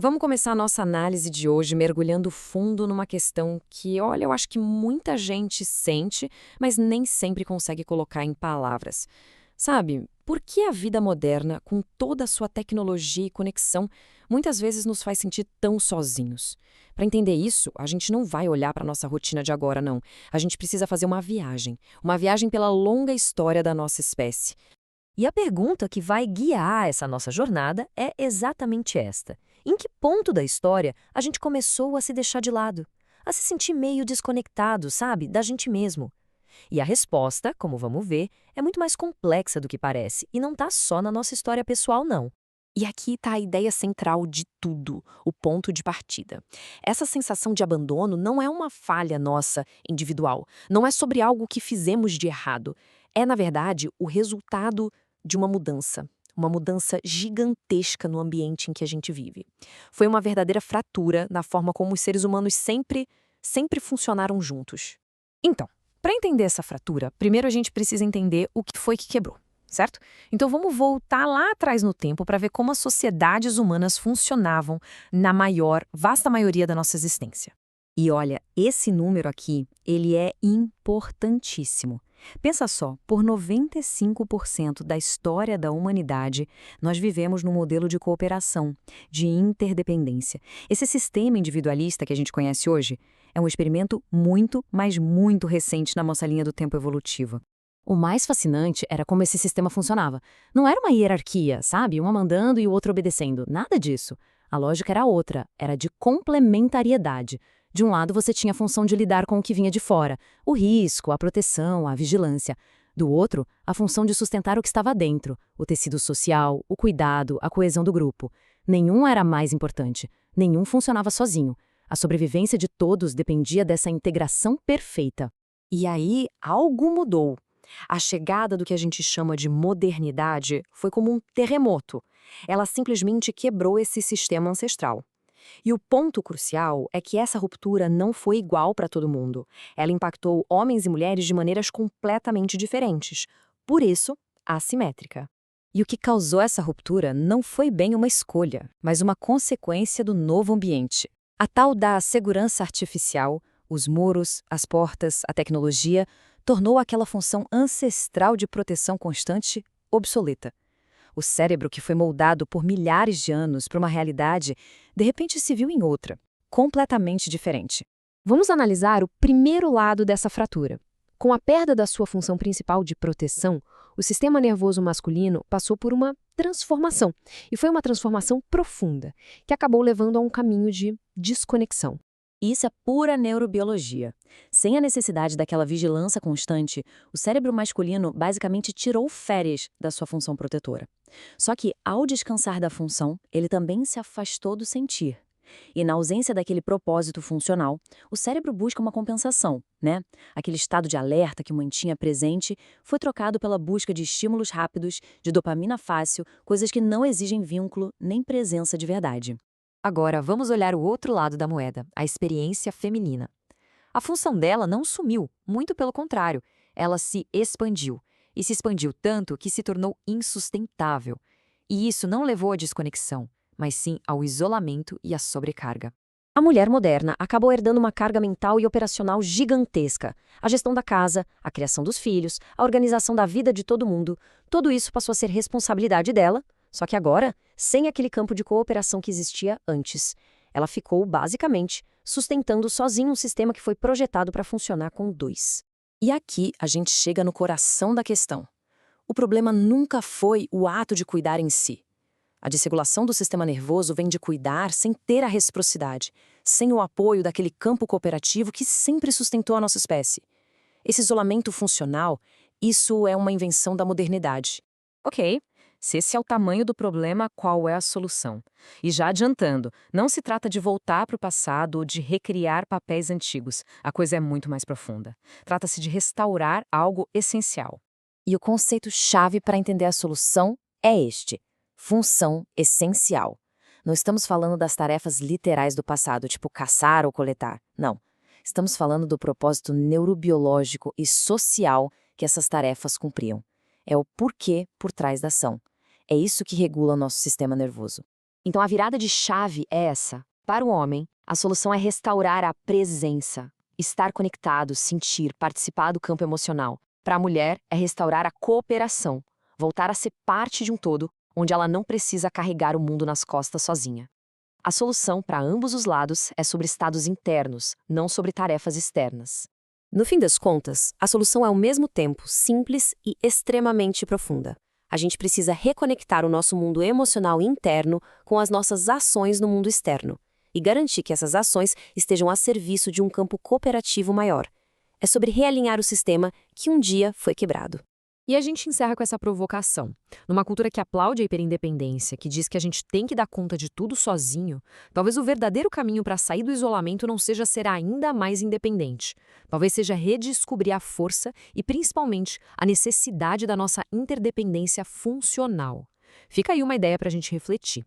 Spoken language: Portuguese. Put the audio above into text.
Vamos começar a nossa análise de hoje mergulhando fundo numa questão que, olha, eu acho que muita gente sente, mas nem sempre consegue colocar em palavras. Sabe, por que a vida moderna, com toda a sua tecnologia e conexão, muitas vezes nos faz sentir tão sozinhos? Para entender isso, a gente não vai olhar para a nossa rotina de agora, não. A gente precisa fazer uma viagem pela longa história da nossa espécie. E a pergunta que vai guiar essa nossa jornada é exatamente esta: em que ponto da história a gente começou a se deixar de lado? A se sentir meio desconectado, sabe, da gente mesmo? E a resposta, como vamos ver, é muito mais complexa do que parece e não está só na nossa história pessoal, não. E aqui está a ideia central de tudo, o ponto de partida. Essa sensação de abandono não é uma falha nossa individual, não é sobre algo que fizemos de errado. É, na verdade, o resultado de uma mudança gigantesca no ambiente em que a gente vive. Foi uma verdadeira fratura na forma como os seres humanos sempre funcionaram juntos. Então, para entender essa fratura, primeiro a gente precisa entender o que foi que quebrou, certo? Então vamos voltar lá atrás no tempo para ver como as sociedades humanas funcionavam na vasta maioria da nossa existência. E olha, esse número aqui, ele é importantíssimo. Pensa só, por 95% da história da humanidade, nós vivemos num modelo de cooperação, de interdependência. Esse sistema individualista que a gente conhece hoje é um experimento muito, mas muito recente na nossa linha do tempo evolutiva. O mais fascinante era como esse sistema funcionava. Não era uma hierarquia, sabe? Uma mandando e o outro obedecendo. Nada disso. A lógica era outra, era de complementariedade. De um lado, você tinha a função de lidar com o que vinha de fora, o risco, a proteção, a vigilância. Do outro, a função de sustentar o que estava dentro, o tecido social, o cuidado, a coesão do grupo. Nenhum era mais importante, nenhum funcionava sozinho. A sobrevivência de todos dependia dessa integração perfeita. E aí, algo mudou. A chegada do que a gente chama de modernidade foi como um terremoto. Ela simplesmente quebrou esse sistema ancestral. E o ponto crucial é que essa ruptura não foi igual para todo mundo. Ela impactou homens e mulheres de maneiras completamente diferentes. Por isso, assimétrica. E o que causou essa ruptura não foi bem uma escolha, mas uma consequência do novo ambiente. A tal da segurança artificial, os muros, as portas, a tecnologia, tornou aquela função ancestral de proteção constante obsoleta. O cérebro, que foi moldado por milhares de anos para uma realidade, de repente se viu em outra, completamente diferente. Vamos analisar o primeiro lado dessa fratura. Com a perda da sua função principal de proteção, o sistema nervoso masculino passou por uma transformação. E foi uma transformação profunda, que acabou levando a um caminho de desconexão. Isso é pura neurobiologia. Sem a necessidade daquela vigilância constante, o cérebro masculino basicamente tirou férias da sua função protetora. Só que, ao descansar da função, ele também se afastou do sentir. E na ausência daquele propósito funcional, o cérebro busca uma compensação, né? Aquele estado de alerta que mantinha presente foi trocado pela busca de estímulos rápidos, de dopamina fácil, coisas que não exigem vínculo nem presença de verdade. Agora, vamos olhar o outro lado da moeda, a experiência feminina. A função dela não sumiu, muito pelo contrário, ela se expandiu. E se expandiu tanto que se tornou insustentável. E isso não levou à desconexão, mas sim ao isolamento e à sobrecarga. A mulher moderna acabou herdando uma carga mental e operacional gigantesca. A gestão da casa, a criação dos filhos, a organização da vida de todo mundo, tudo isso passou a ser responsabilidade dela. Só que agora, sem aquele campo de cooperação que existia antes, ela ficou, basicamente, sustentando sozinha um sistema que foi projetado para funcionar com dois. E aqui a gente chega no coração da questão. O problema nunca foi o ato de cuidar em si. A desregulação do sistema nervoso vem de cuidar sem ter a reciprocidade, sem o apoio daquele campo cooperativo que sempre sustentou a nossa espécie. Esse isolamento funcional, isso é uma invenção da modernidade. Ok. Se esse é o tamanho do problema, qual é a solução? E já adiantando, não se trata de voltar para o passado ou de recriar papéis antigos. A coisa é muito mais profunda. Trata-se de restaurar algo essencial. E o conceito-chave para entender a solução é este: função essencial. Não estamos falando das tarefas literais do passado, tipo caçar ou coletar. Não. Estamos falando do propósito neurobiológico e social que essas tarefas cumpriam. É o porquê por trás da ação. É isso que regula o nosso sistema nervoso. Então a virada de chave é essa. Para o homem, a solução é restaurar a presença, estar conectado, sentir, participar do campo emocional. Para a mulher, é restaurar a cooperação, voltar a ser parte de um todo, onde ela não precisa carregar o mundo nas costas sozinha. A solução para ambos os lados é sobre estados internos, não sobre tarefas externas. No fim das contas, a solução é ao mesmo tempo simples e extremamente profunda. A gente precisa reconectar o nosso mundo emocional interno com as nossas ações no mundo externo e garantir que essas ações estejam a serviço de um campo cooperativo maior. É sobre realinhar o sistema que um dia foi quebrado. E a gente encerra com essa provocação. Numa cultura que aplaude a hiperindependência, que diz que a gente tem que dar conta de tudo sozinho, talvez o verdadeiro caminho para sair do isolamento não seja ser ainda mais independente. Talvez seja redescobrir a força e, principalmente, a necessidade da nossa interdependência funcional. Fica aí uma ideia para a gente refletir.